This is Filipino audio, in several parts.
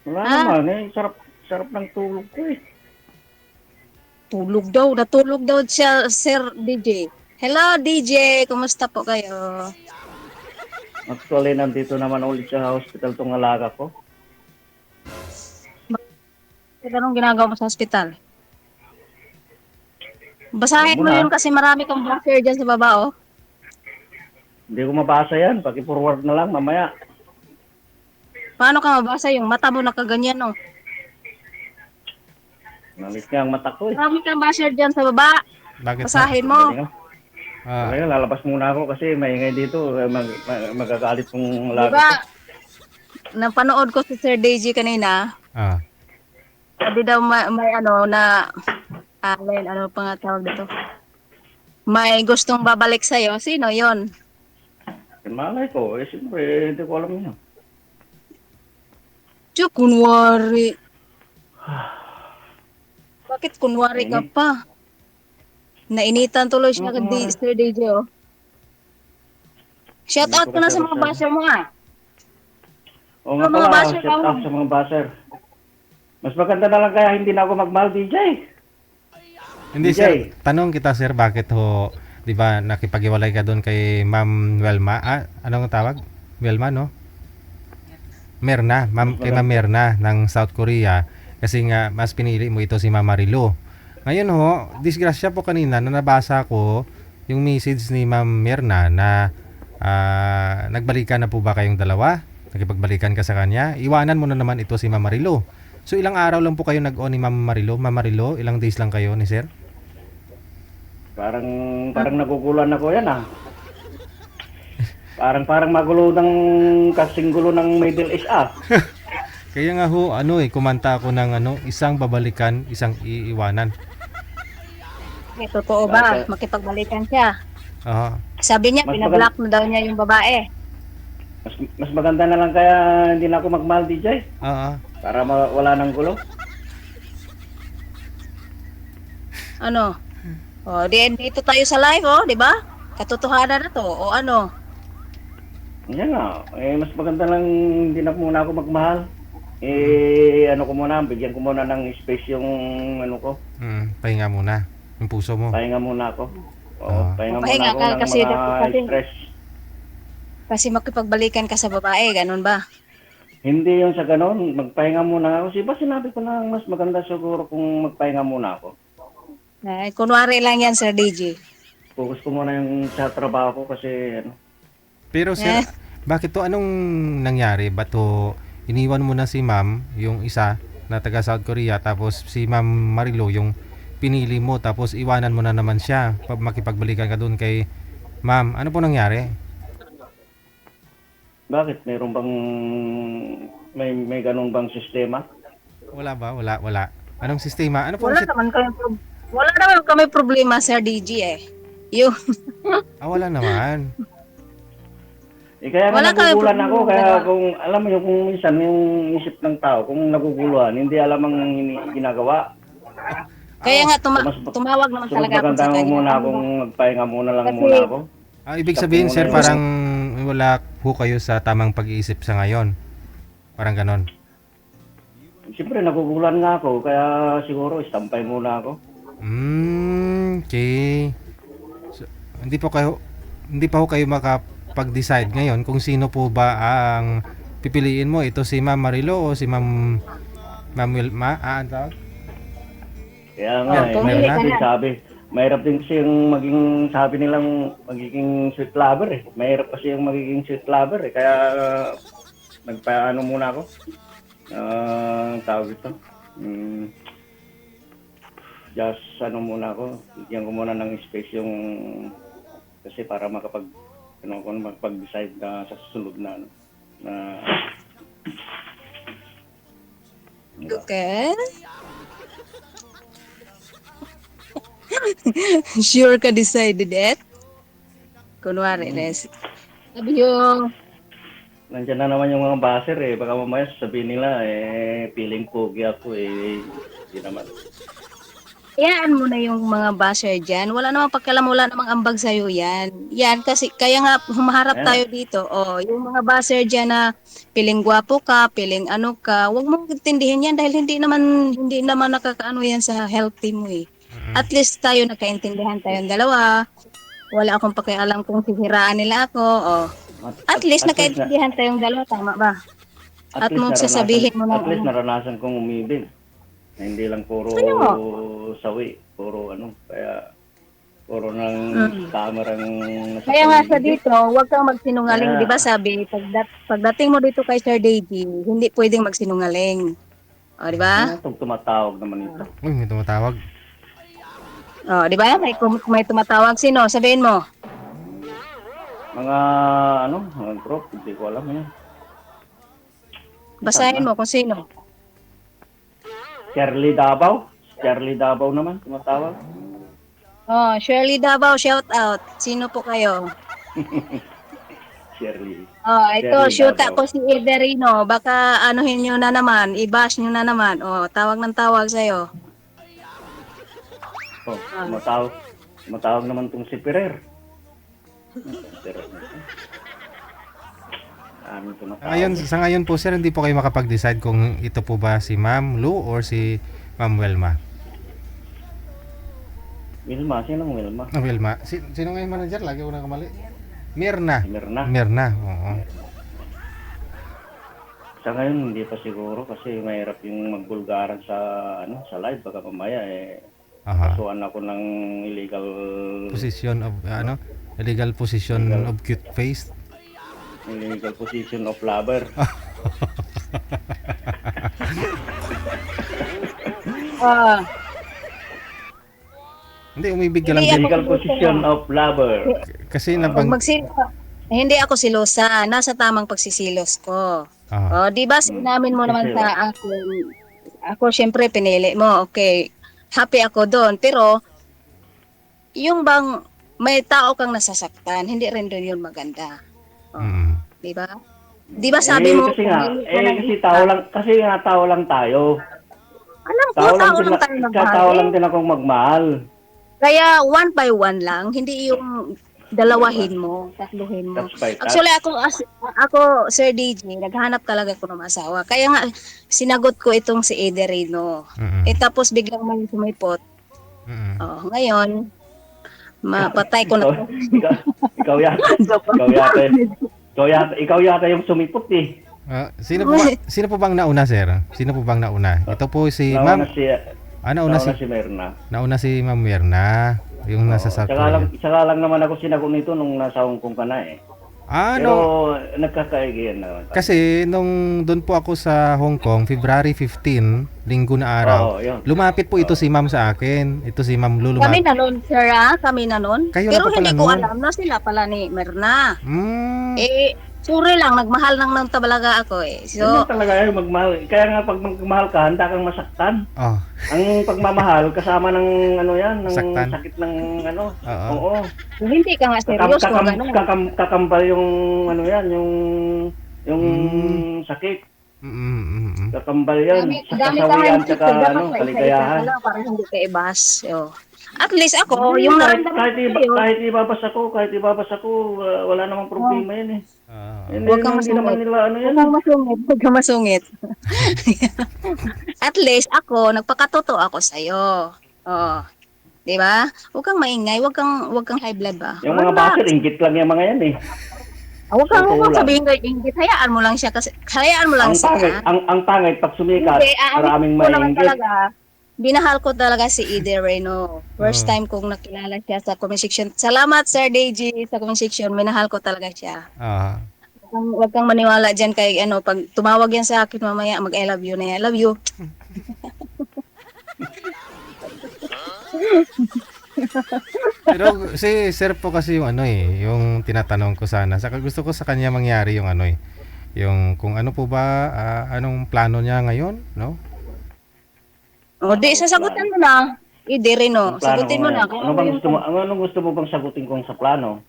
Wala Ha? naman eh. Sarap, sarap ng tulog ko eh. Tulog daw. Natulog daw siya, Sir DJ. Hello, DJ. Kumusta po kayo? Actually, nandito naman ulit sa hospital tong alaga ko. Bakit anong ginagawa mo sa hospital? Alam Basahin mo mo na, yun kasi marami kang blocker dyan sa baba, oh. hindi ko mabasa yan. Paki-forward na lang mamaya. Paano ka mabasa yung mata mo nakaganyan, oh? Nalit nga ang mata ko eh. Marami kang basher dyan sa baba. Bakit ho? Basahin mo. Sandali nga. Ah, Okay, lalabas muna ako kasi maingay dito. Magagalit tong Di alaga ba, ko. napanood ko si Sir DJ kanina, ah. sabi daw may ano na, ano pa nga tawag dito? May gustong babalik sa'yo. Sino yon? Malay ko, eh siyempre, hindi ko alam yun. Tiyo, kunwari. Bakit kunwari ka Mainit. pa? Nainitan tuloy Ano siya ko nga kay Sir DJ, oh. Shout Hindi out ko ko na kasi sa mga masyado. basher mo, ah. Oo Sa nga mga pala, basher ka shout mo. out sa mga buzzer. Mas maganda na lang kaya hindi na ako magmahal, DJ. Hindi DJ. sir, tanong kita sir, bakit ho, 'di ba, nakipag-iwalay ka doon kay Ma'am Welma? Ah, anong tawag? Welma, no? Merna, Mas kay Ma'am maganda. Merna ng South Korea kasi nga mas pinili mo ito si Ma'am Marilu. Ngayon ho, disgrasya po kanina na nabasa ko yung message ni Ma'am Merna na nagbalikan na po ba kayong dalawa? Nakipagbalikan ka sa kanya? Iwanan mo na naman ito si Ma'am Marilu. So ilang araw lang po kayo nag-on ni Ma'am Marilu? Ma'am Marilu, ilang days lang kayo ni Sir? Parang, parang nagugulan ako yan ah. Parang magulo ng kasing gulo ng Middle East ah. Kaya nga ho, kumanta ako ng isang babalikan, isang iiwanan. Eh, totoo ba? Bakit? Makipagbalikan siya. Oo. Sabi niya, Mas maganda, pinablock na daw niya yung babae. mas maganda na lang kaya hindi na ako magmahal, DJ. Oo. Para wala ng gulo. Ano? O, dito tayo sa live, oh, di ba? Katotohanan na to. O ano? Yan nga. Eh, mas maganda lang hindi na muna ako magmahal. Eh, ano ko muna, bigyan ko muna ng space yung ano ko. Pahinga muna. Yung puso mo. Pahinga muna ako. Oo, Oo. pahinga muna Papahinga ako ka ng kasi, mga kasi, stress. kasi makipagbalikan ka sa babae, ganun ba? Hindi yung sa ganon, magpahinga muna ako. Siba sinabi ko na mas maganda siguro kung magpahinga muna ako. Eh, kunwari lang yan, Sir DJ. Focus ko muna yung sa trabaho ko kasi ano. Pero sir, Eh, bakit to anong nangyari? Ba't to iniwan mo na si ma'am, yung isa na taga South Korea, tapos si Ma'am Marilo yung pinili mo, tapos iwanan mo na naman siya pag makipagbalikan ka doon kay ma'am. Ano po nangyari? Bakit? Mayroon bang may ganun bang sistema? Wala ba? Wala. Anong sistema? Ano pong wala naman kami, wala naman kami problema, Sir DJ, eh. Yung, wala naman. Eh kaya nga wala kami nagugulan ako problema, kaya dalawa. kung alam mo yung kung minsan yung isip ng tao kung naguguluhan hindi alam ang ginagawa. Kaya Oh, nga, So mas tumawag naman so mas talaga ako maganda sa ko kanya. muna Ano akong ba? magpahinga muna lang Kasi, muna ako. ibig Stop ko sabihin muna sir, yung parang wala po kayo sa tamang pag-iisip sa ngayon. Parang ganon. siyempre nagugulan nga ako kaya siguro istampay muna ako. Okay. So, hindi pa ho kayo makapag-decide ngayon kung sino po ba ang pipiliin mo, ito si Ma'am Marilo o si Ma'am Wilma? Ang tawag? Kaya nga oh, eh, Meron pumili mahirap na? ka din na. sabi. Mahirap din kasi yung maging sabi nilang magiging sweet lover eh. Mahirap kasi yung magiging sweet lover eh. Kaya nagpaano muna ako. Tawag ito. Mm, just ano muna ako. Bigyan ko muna ng space yung kasi para makapag-decide na sa susunod na ano. Na, diba? Okay. Sure ka decided it? Kunwari, Mm. sabi yung, Nandiyan na naman yung mga baser eh. Baka mamaya sasabihin nila eh, feeling pogi ako eh. Hindi naman. Iyaan mo na yung mga basher dyan. Wala namang pakialam, wala namang ambag sa'yo yan. Yan, kasi kaya nga humaharap Ayan. tayo dito. Oh, yung mga basher dyan na piling gwapo ka, piling ano ka, huwag mong intindihin yan dahil hindi naman nakakaano yan sa healthy mo eh. Mm. At least tayo nagkaintindihan tayong dalawa. Wala akong pakialam kung sisiraan nila ako. Oh. At least At least na, nagkaintindihan tayong dalawa, tama ba? at At least mong naranasan, sasabihin mo ng at least ano. naranasan kong umibig. Na hindi lang puro Ano mo? sawi, puro ano, kaya puro ng scammer ang nasa Kaya nga sa paligid. dito, huwag kang magsinungaling. Kaya, Di ba sabi, pagdating mo dito kay Sir Deji, hindi pwedeng magsinungaling. O, di ba? ano itong tumatawag naman ito? Uy, may tumatawag. O, di ba? May tumatawag. Sino? Sabihin mo. Mga ano, mga group, hindi ko alam yan. Basahin mo kung sino. Charlie Davao? Charlie Davao naman, tumatawag. Oh, Shirley Davao, shout out. Sino po kayo? Shirley. Oh, ito, Shirley shoot Davao. ko si Ederino. Baka anuhin nyo na naman, i-bash nyo na naman. Oh, tawag ng tawag sa'yo. Oh, tumatawag naman tong si Perer. Perer. Ngayon, sa ngayon po sir, hindi po kayo makapag-decide kung ito po ba si Ma'am Lou or si Ma'am Welma. Wilma, sinong Wilma? Welma. Sino nga yung manager? Lagi ko nakamali. Mirna. Mirna. Mirna, oo. Sa ngayon, hindi pa siguro kasi mahirap yung magbulgaran sa sa live. Baka mamaya Aha. kasuhan ako ng illegal Position of, illegal position of cute face. position of lover. Ah, Hindi, umibig ka lang Hindi din. Illegal position of lover. Kasi Pag nabang... hindi ako silosa, nasa tamang pagsisilos ko. Ah, Oh, 'di ba sinamin mo naman Kasi, sa ako syempre pinili mo. Okay. Happy ako doon, pero yung bang may tao kang nasasaktan, hindi rin doon yun maganda. Oh, mm. 'di ba? 'Di ba sabi mo kasi nga, pumili ka ng kasi nga tao lang tayo. alam ko, Tao lang tao din, lang tayo tao lang nagmahal. din akong magmahal. Kaya one by one lang, hindi yung dalawahin mo, tatluhin mo. Touch by touch. Actually ako Sir DJ, naghanap talaga ako ng asawa. Kaya nga sinagot ko itong si Ederino. Mm. Tapos biglang may sumipot. Mm. Oh, ngayon mapatay ko na. ikaw, ikaw yata. Ikaw yata yung sumipot eh. Sino po bang nauna, sir? Sino po bang nauna? Ito po si Ma'am. Nauna si Mirna. Nauna si Ma'am Mirna, yung nasa South Korea. Saka lang naman ako sinagot nito nung nasa Hong Kong ka na eh. Pero nagkakaigihan na. Kasi nung doon po ako sa Hong Kong, February 15, linggo na araw, yun. lumapit po ito si Ma'am sa akin. Ito si Ma'am Lulu. Kami na nun, sir, kami na nun. Kayo Pero na pa pala hindi ko nun. alam na sila pala ni Mirna. Mm. Sorry lang, nagmahal ng tabalaga ako eh. So, So, talaga yung magmahal. Kaya nga pag magmahal ka, handa kang masaktan. Oh, Ang pagmamahal kasama ng ng Saktan. sakit ng Oo. Oo. hindi ka nga serious kung gano'n. Kakambal yung yung sakit. Kakambal yan. Sa Dami ka kasawian nga tsaka kaligayahan. para hindi ka ibas. So, at least ako, yung naramdaman ko sa'yo, kahit ibabas ako, wala namang problema yan eh. Huwag kang Hindi naman masungit. nila yan. Huwag kang masungit. At least ako, nagpakatotoo ako sa'yo. Oh. Di ba? Huwag kang maingay, huwag kang high blood ba? Yung mga Relax. baser, inggit lang yung mga yan eh. Huwag kang Totoo lang. sabihin kay Ingrid, hayaan mo lang siya kasi hayaan mo lang Ang pangit, siya. ang pangit pag sumikat, Hindi, maraming ko naman mainggit. talaga. Binahal ko talaga si Eder Reno. First time kong nakilala siya sa comment section. Salamat Sir Deji sa comment section. Minahal ko talaga siya. Ah. Huwag kang maniwala diyan kay pag tumawag yan sa akin mamaya mag I love you na yan. I love you. Pero si sir po kasi yung yung tinatanong ko sana. Saka gusto ko sa kanya mangyari yung yung kung ano po ba, anong plano niya ngayon, no? O di sasagutan mo na. Eder Reno, Ang plano sagutin ko mo na. ngayon. Anong gusto mo bang sagutin kong sa plano?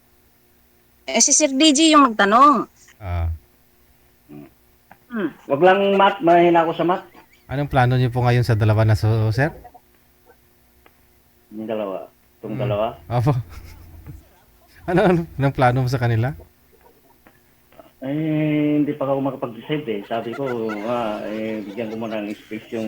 Si Sir Deji yung nagtanong. Ah. Wag lang mahina ako sa math. Anong plano niyo po ngayon sa dalawa na sir? Yung dalawa. Itong dalawa. Opo. Anong plano mo sa kanila? Hindi pa ako makapag-decide eh. Sabi ko, bigyan ko muna ng space yung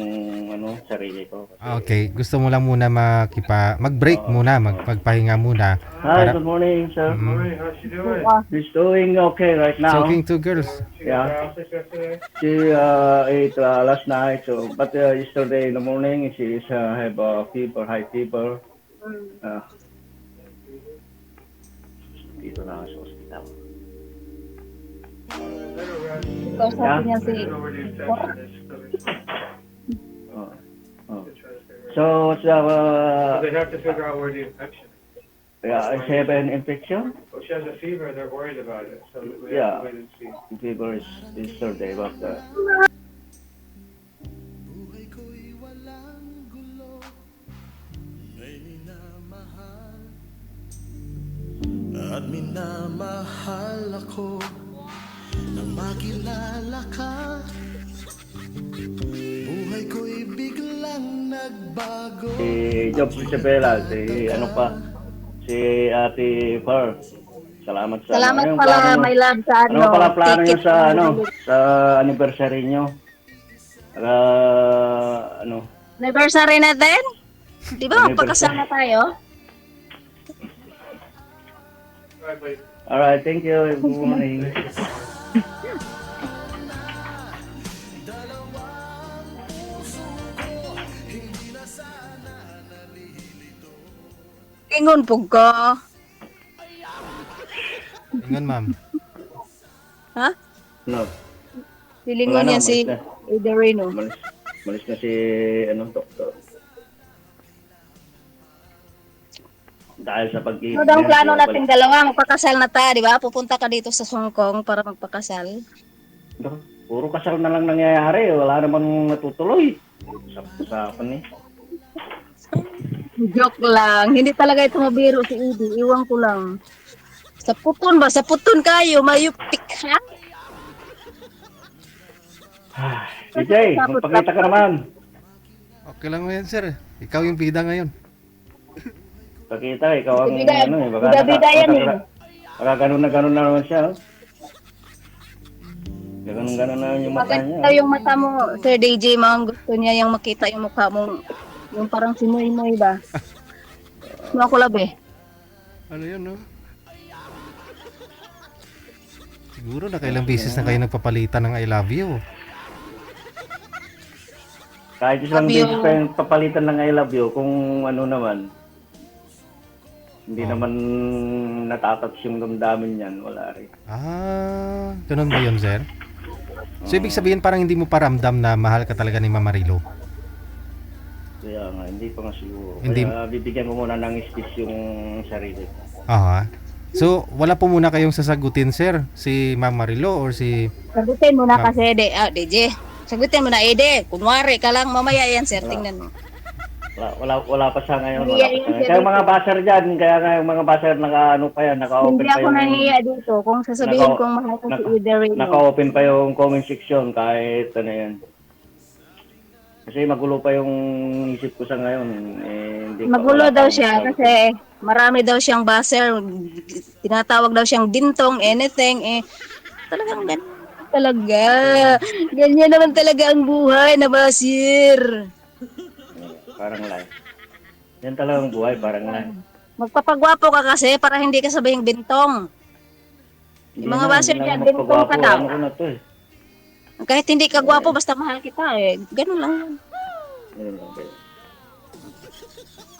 sarili ko. Okay, gusto mo lang muna mag-break muna, magpahinga muna. Hi, good morning, sir. Hey, how's she doing? She's doing okay right now. Talking to girls. Yeah. Office yesterday? She ate last night, but yesterday in the morning she have a fever, high fever. Dito na ako sa hospital. Ikaw sabi niya si... Over the infection is Oh. Oh. to try to figure it So, out. They have to figure out where the infection is. she have an infection. Well, she has a fever, they're worried about it, so we Yeah. have to wait and see. Fever is yesterday, but Buhay ko'y walang gulo, may minamahal at minamahal ako nang makilala ka. Buhay ko'y biglang nagbago. si Job Isabela, si Ate Far. Salamat sa Salamat Anong pala, plano nyo? my love, sa Ano pala plano nyo ticket. sa anniversary nyo? Anniversary natin? Di ba magpakasama tayo? Alright, wait. Alright, thank you. Good morning. Ingon po ko. Ingon, ma'am. Ha? No, Silingon Wala na, niya si umalis Iderino. malis na si doktor. Dahil sa pag-ibig. Ano daw ang plano natin dalawa? Magpakasal na tayo, di ba? Pupunta ka dito sa Hong Kong para magpakasal. Puro kasal na lang nangyayari. Wala namang natutuloy. Usapan eh. Joke lang. Hindi talaga ito mabiro si Edie. Iwan ko lang. Sa puton ba? Sa puton kayo. Mayupik ha? DJ, magpakita ka naman. Okay lang mo yan, sir. Ikaw yung bida ngayon. Pakita, ikaw ang Bida- baka bida yan eh. baka ganun na naman siya. Ganun na naman yung mata Maganda niya. yung mata mo, Sir DJ. Mga gusto niya yung makita yung mukha mo. Yung parang simoy-moy ba? Ano ako labi? Ano yun, no? Siguro nakailang beses na kayo nagpapalitan ng I love you. Kahit isang Love you. beses pa yung papalitan ng I love you, kung ano naman, hindi naman natatats yung damdamin yan, wala rin. Ah, ganun ba yun, sir? So, ibig sabihin parang hindi mo paramdam na mahal ka talaga ni Mama Rilo? Kaya nga, hindi pa nga siguro. Hindi- Kaya bibigyan ko muna ng space yung sarili ko. Aha. So, wala po muna kayong sasagutin, sir? Si Mama Rilo or si... Sagutin mo na kasi, DJ. Sagutin mo na, Ede. Kunwari ka lang, mamaya yan, sir. Tingnan mo. Wala pa siya ngayon. Hindi Wala pa yan siya. yung Kaya mga baser dyan, kaya nga yung mga baser naka-ano pa yan, naka-open Hindi pa ako yung... nahiya dito. Kung sasabihin Naka- kong mahal ko si naka- Ede Reno. Naka-open pa yung comment section kahit ano yan. Kasi magulo pa yung isip ko sa ngayon. Hindi pa- Magulo wala daw pa siya akong- kasi marami daw siyang baser. Tinatawag daw siyang dintong, anything. Talagang ganyan talaga. Ganyan naman talaga ang buhay na basir. Parang live. Yan talagang buhay, parang live. Magpapagwapo ka kasi para hindi ka sabihing bintong. Yung mga baser Hindi na dyan, magpagwapo. bintong ka daw. Ano ko na to eh. Kahit hindi ka gwapo, basta mahal kita Ganun lang yun. Ganun lang, ganun.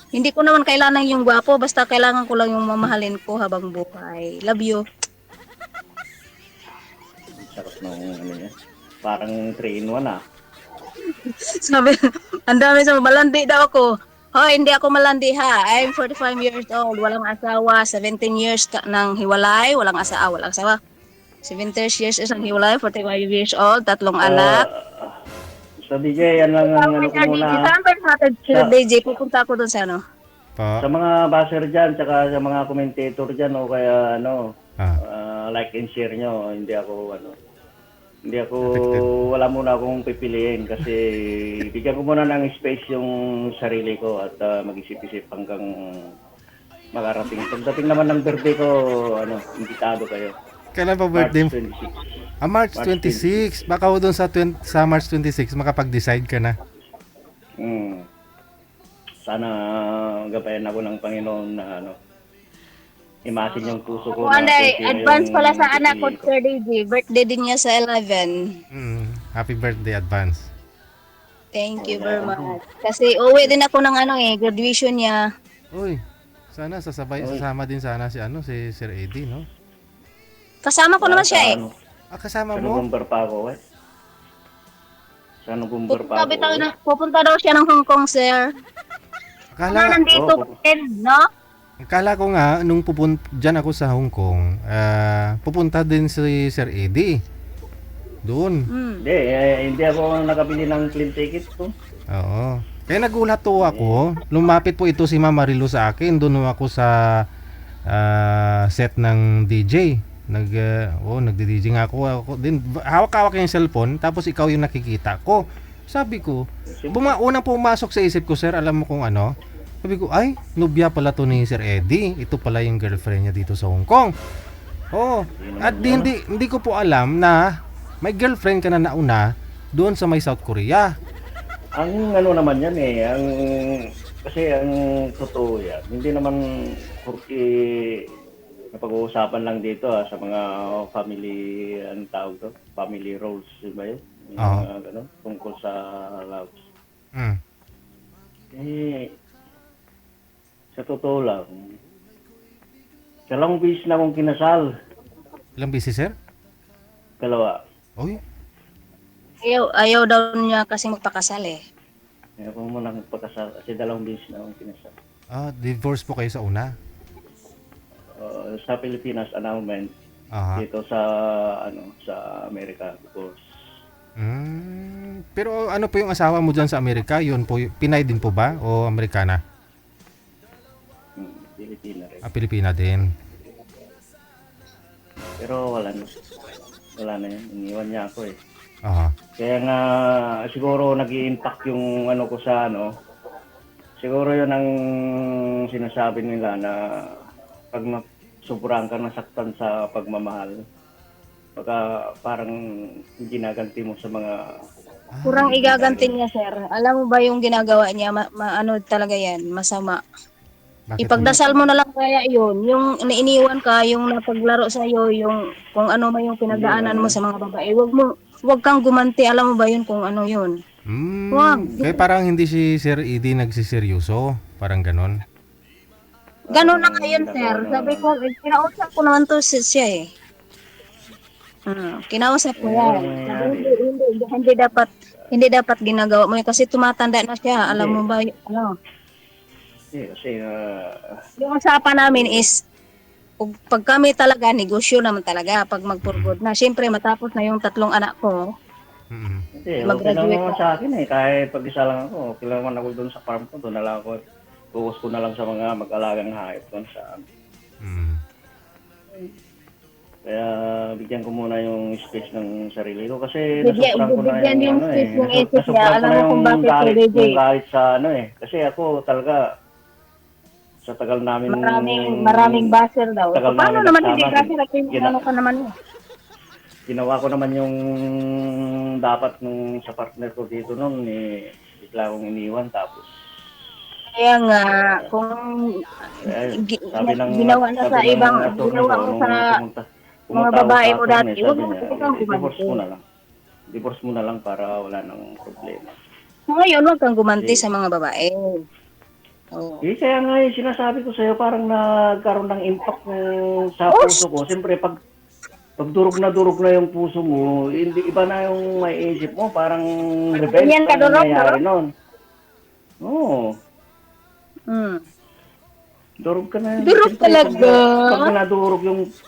Hindi ko naman kailangan yung gwapo, basta kailangan ko lang yung mamahalin ko habang buhay. Love you. Sarap ng ano niya. Parang 3-in-1 ah. Sabi, ang dami sa malandi daw ako. Hoy, hindi ako malandi ha. I'm 45 years old, walang asawa, 17 years nang hiwalay, walang asawa. 17 years isang hiwalay, 45 years old, 3 anak. So DJ, yan lang ang ano ko muna. Saan ba natin sila, DJ? Pupunta ako doon sa ano? Sa Po? mga baser dyan, tsaka sa mga commentator dyan, o kaya ano, Ah. like and share nyo, hindi ako ano. Hindi ako, Affected. wala muna akong pipiliin kasi bigyan ko muna ng space yung sarili ko at mag-isip-isip hanggang makarating. Pagdating naman ng birthday ko, imbitado kayo. Kailan pa March birthday mo? 26. March March 26. Baka ho doon sa March 26 makapag-decide ka na. Sana gabayan ako ng Panginoon na imasin yung puso ko. One day, kung sino advance yung pala sa anak ko, pipiliin Sir DJ. Birthday din niya sa 11. Happy birthday advance. Thank you very much. Kasi uwi din ako ng graduation niya. Uy, sana sasama din sana si Sir Eddie, no? Kasama ko naman siya eh. Kasama Sa mo? November pa ako Sa November pa ako. Pupunta daw siya ng Hong Kong, sir. Akala, Nandito Oo, no? akala ko nga nung dyan ako sa Hong Kong, pupunta din si Sir Eddie. Doon. Hindi ako nakabili ng plane ticket ko. Oo. Kaya nagulat to ako. Lumapit po ito si Mama Marilu sa akin. Doon ako sa set ng DJ. Nagdi-DJ nga ako din. Hawak-hawak yung cellphone. Tapos ikaw yung nakikita ko. Sabi ko, unang pumasok sa isip ko, sir, alam mo kung ano? Sabi ko, ay, nubya pala to ni Sir Eddie. Ito pala yung girlfriend niya dito sa Hong Kong. Oh, at hindi ko po alam na may girlfriend ka na nauna doon sa may South Korea. Ang naman yan kasi ang totoo yan, hindi naman porque napag-uusapan lang dito sa mga family, tawag to? Family roles, di ba yun? Tungkol sa love. Sa totoo lang, dalawang beses na akong kinasal. Ilang beses, sir? Dalawa. Oy, Ayaw daw niya kasi magpakasal eh. Ayaw ko muna magpakasal kasi dalawang beses na akong kinasal. divorce po kayo sa una? Sa Pilipinas, annulment. Aha. Dito sa Amerika, because Pero ano po yung asawa mo dyan sa Amerika? Yun po, Pinay din po ba? O Amerikana? Pilipina rin. Pilipina din. Pero wala na yan. Iniwan niya ako eh. Aha. Kaya nga siguro nag-i-impact yung ko sa siguro yun ang sinasabi nila na pag sobrang ka nasaktan sa pagmamahal, baka parang ginaganti mo sa mga Kurang igaganti niya, sir. Alam mo ba yung ginagawa niya? Ano talaga yan? Masama. Bakit Ipagdasal mo na lang kaya yun. Yung iniiwan ka, yung napaglaro sa'yo, yung kung ano man yung pinagdaanan mo sa mga babae. Wag kang gumanti. Alam mo ba yun kung ano yun? Wag. Kaya parang hindi si Sir Eddie nagsiseryoso. Parang ganon. Ganun na ngayon, sir. Sabi ko, kinausap ko naman to siya eh. Kinausap ko yan. Sabi, hindi dapat ginagawa mo yun kasi tumatanda na siya. Alam mo ba, kasi yung usapan namin is pag kami talaga, negosyo naman talaga pag magpurgod na. Siyempre, matapos na yung 3 anak ko, hindi, okay lang mag-graduate naman sa akin eh. Kahit pag-isa lang ako, okay lang naman ako doon sa farm ko. Doon na lang ako. Focus ko na lang sa mga mag-alagang hayop doon sa Kaya bigyan ko muna yung space ng sarili ko kasi nasupran ko na bigyan yung space ng isip niya. nasupran ko Alam na mo kung bakit, galit, Sir DJ? yung galit sa Kasi ako talaga sa tagal namin Maraming baser daw. Tagal Paano namin naman nagsama, hindi baser at yung gina- ano ka naman eh? ginawa ko naman yung dapat nung sa partner ko dito noon bigla akong iniwan tapos Kaya nga, kung sabi ng ginawa na sa sabi ng ibang, attorney ginawa ko, mo nung sa pumunta mga ako babae sa mo attorney, dati, huwag sabi mo niya, kang divorce mo gumanti. na lang. Divorce mo na lang para wala nang problema. Ngayon, huwag kang gumanti sa mga babae. Kaya nga sinasabi ko sa'yo, parang nagkaroon ng impact sa puso ko. Siyempre, pag durog na yung puso mo, hindi iba na yung maiisip mo, parang revenge Ganyan ka, pa durog, nangyayari nun. Oo. Durog ka na. Durog Siyempre, talaga.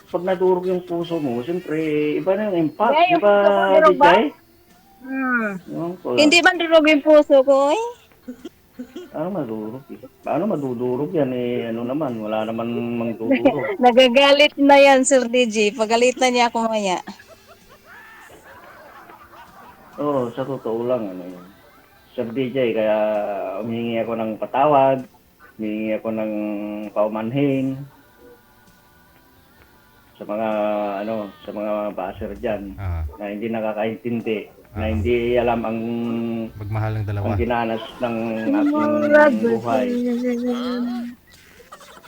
Pag nadurog yung puso mo, siyempre, iba na yung impact. Kaya yung Iba, puso ko, durog ba? Dijay? Hindi man durog yung puso ko eh. Madurog eh. Paano madudurog yan ano naman, wala naman magdudurog. Nagagalit na yan, Sir DJ. Pagalitan niya ako maya. Oo, sa totoo lang, ano yun. Sir DJ, kaya humingi ako ng patawad, humingi ako ng paumanhin sa mga, sa mga baser dyan Ah, na hindi nakakaintindi, na hindi alam ang magmahal ng dalawa. dinanas ng aking buhay.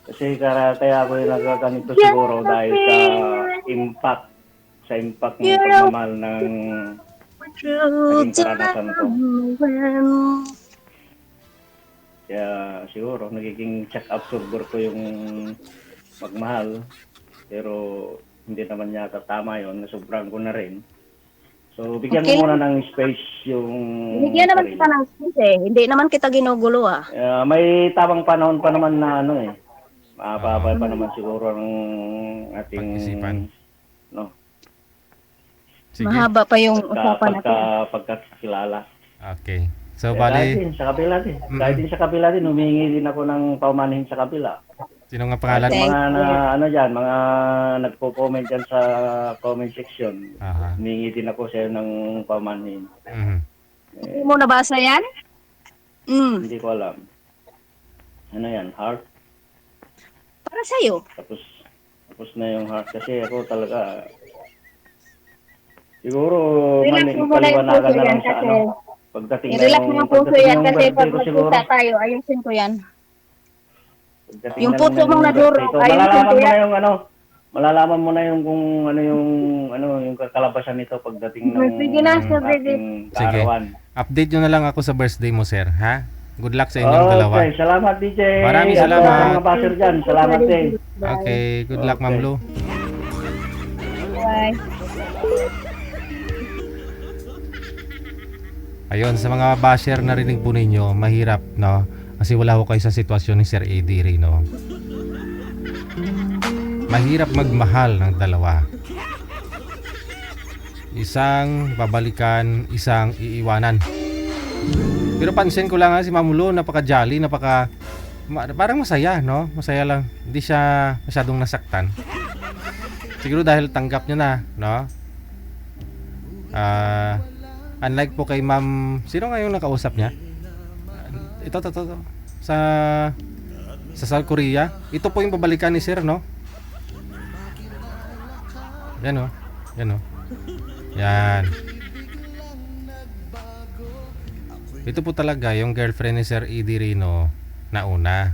Kasi kaya ako yung nagkaganito siguro dahil sa impact ng pagmamahal ng naging karanasan ko. Kaya siguro nagiging check absorber ko yung magmahal. Pero hindi naman yata tama yun, nasobrang ko na rin. So bigyan Okay. mo muna ng space yung Bigyan naman sarili. kita ng space eh. Hindi naman kita ginugulo ah. May tamang panahon pa naman na mapapay pa naman siguro ang ating Pag-isipan. no, Sige. Mahaba pa yung usapan natin. pagkakilala. Okay. So, Kahit bali, din sa kabila din. Kahit din sa kabila din, humingi din ako ng paumanhin sa kabila. sino nga pangalan mo? Thank Mga mga nagpo-comment dyan sa comment section. Aha. Humingi din ako sa'yo ng paumanhin. Mhm. Hindi mo nabasa yan? Hindi ko alam. Ano yan, heart? Para sa'yo. Tapos na yung heart kasi ako talaga siguro Relax mo muna yung paliwanagan puso na yan lang sa kasi pagdating i-relax mo yung puso yan kasi pag birthday ko siguro. magkita tayo, ayusin ko yan. Pagdating Yung na puso lang mong ng nadurog, birthday ko, ayusin malalaman ko mo yan. na yung malalaman mo na yung kung yung kakalabasan nito pagdating ng Sige na, Sir ating Sige. kaarawan. Update nyo na lang ako sa birthday mo, sir, ha? Good luck sa inyong dalawa. Okay, salamat DJ. Maraming At salamat. sa mga baser dyan, salamat din. Okay, good luck, Ma'am Okay. Lu. Bye. Ayun, sa mga basher narinig po ninyo, mahirap, no? Kasi wala ko kayo sa sitwasyon ni Sir AD Rino. Mahirap magmahal ng dalawa. Isang babalikan, isang iiwanan. Pero pansin ko lang si Ma'am Lu, napaka-jolly, parang masaya, no? Masaya lang. Hindi siya masyadong nasaktan. Siguro dahil tanggap niya na, no? Unlike po kay Ma'am, sino nga yung nakausap niya? Ito. Sa South Korea. Ito po yung babalikan ni Sir, no? Yan, oh. Yan, oh. Yan. Ito po talaga yung girlfriend ni Sir Eddie Rino na una.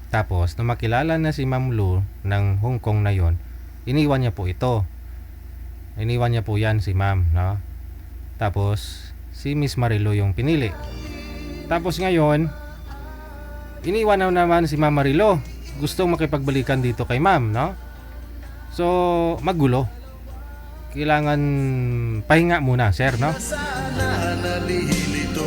Tapos, nung makilala na si Ma'am Lu ng Hong Kong na yon, iniwan niya po ito. Iniwan niya po yan si Ma'am, no? Tapos, si Miss Marilo yung pinili. Tapos ngayon, iniwan na naman si Ma'am Marilo. Gustong makipagbalikan dito kay Ma'am, no? So, magulo. Kailangan pahinga muna, sir, no? Sana nalilito